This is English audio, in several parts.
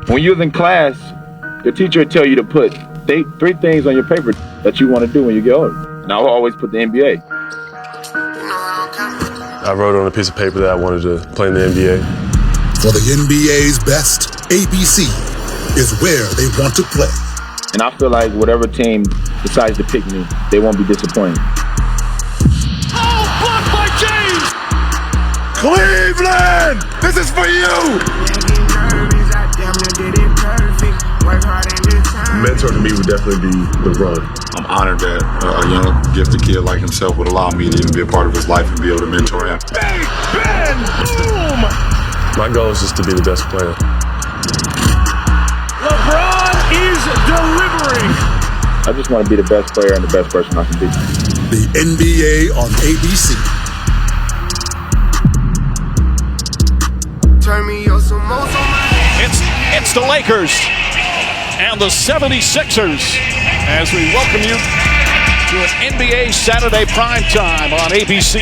When you're in class, the teacher will tell you to put 3 things on your paper that you want to do when you get older. And I'll always put the NBA. I wrote on a piece of paper that I wanted to play in the NBA. For the NBA's best, ABC is where they want to play. And I feel like whatever team decides to pick me, they won't be disappointed. Oh, blocked by James! Cleveland, this is for you! Mentor to me would definitely be LeBron. I'm honored that a young, gifted kid like himself would allow me to even be a part of his life and be able to mentor him. Bang, bang, boom! My goal is just to be the best player. LeBron is delivering. I just want to be the best player and the best person I can be. The NBA on ABC. Turn me up some more. It's the Lakers and the 76ers as we welcome you to an NBA Saturday Primetime on ABC,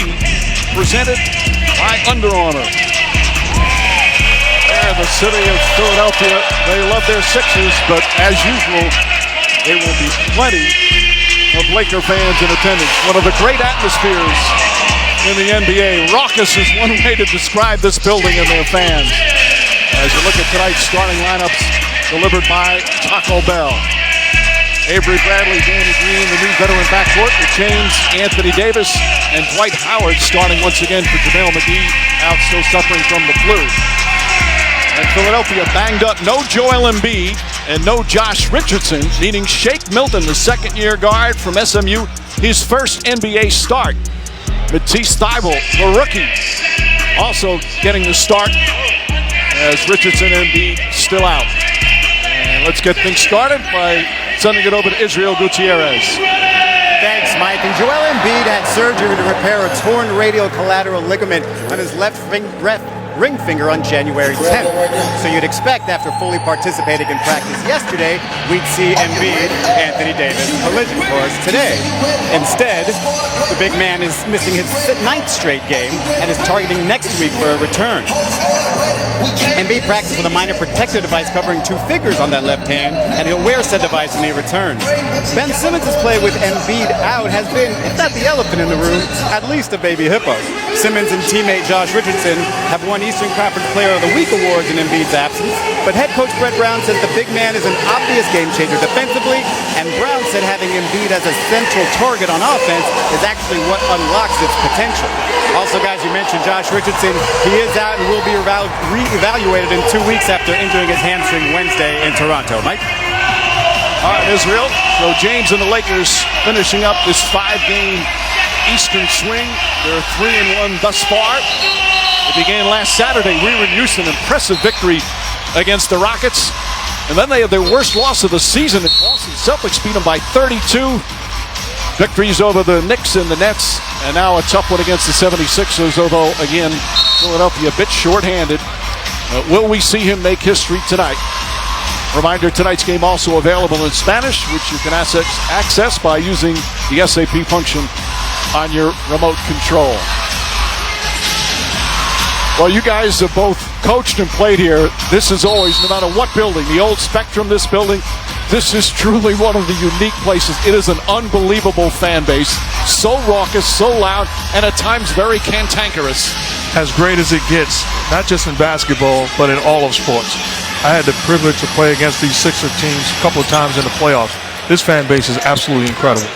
presented by Under Armour. There in the city of Philadelphia, they love their Sixers, but as usual, there will be plenty of Laker fans in attendance. One of the great atmospheres in the NBA. Raucous is one way to describe this building and their fans. As you look at tonight's starting lineups delivered by Taco Bell. Avery Bradley, Danny Green, the new veteran backcourt with James, Anthony Davis, and Dwight Howard starting once again for JaVale McGee, out still suffering from the flu. And Philadelphia banged up, no Joel Embiid and no Josh Richardson, meaning Shake Milton, the second-year guard from SMU, his first NBA start. Matisse Thybulle, the rookie, also getting the start as Richardson and Embiid still out. And let's get things started by sending it over to Israel Gutierrez. Thanks, Mike. And Joel Embiid had surgery to repair a torn radial collateral ligament on his left ring finger on January 10th. So you'd expect after fully participating in practice yesterday, we'd see Embiid, Anthony Davis collision course today. Instead, the big man is missing his 9th straight game and is targeting next week for a return. Embiid practiced with a minor protective device covering 2 fingers on that left hand, and he'll wear said device when he returns. Ben Simmons' play with Embiid out has been, if not the elephant in the room, at least a baby hippo. Simmons and teammate Josh Richardson have won Eastern Conference Player of the Week awards in Embiid's absence, but head coach Brett Brown says the big man is an obvious game changer defensively, and Brown said having Embiid as a central target on offense is actually what unlocks its potential. Also, guys, you mentioned Josh Richardson. He is out and will be re-evaluated in 2 weeks after injuring his hamstring Wednesday in Toronto. Mike? All right, Israel. So James and the Lakers finishing up this 5-game Eastern swing. They're 3-1 thus far. It began last Saturday. We were in Houston. Impressive victory against the Rockets. And then they had their worst loss of the season in Boston. Celtics beat them by 32. Victories over the Knicks and the Nets. And now a tough one against the 76ers, although, again, Philadelphia a bit shorthanded. Will we see him make history tonight? Reminder, tonight's game also available in Spanish, which you can access by using the SAP function on your remote control. Well, you guys have both coached and played here. This is always, no matter what building, the old Spectrum, this building, this is truly one of the unique places. It is an unbelievable fan base. So raucous, so loud, and at times very cantankerous. As great as it gets, not just in basketball, but in all of sports. I had the privilege to play against these Sixer teams a couple of times in the playoffs. This fan base is absolutely incredible.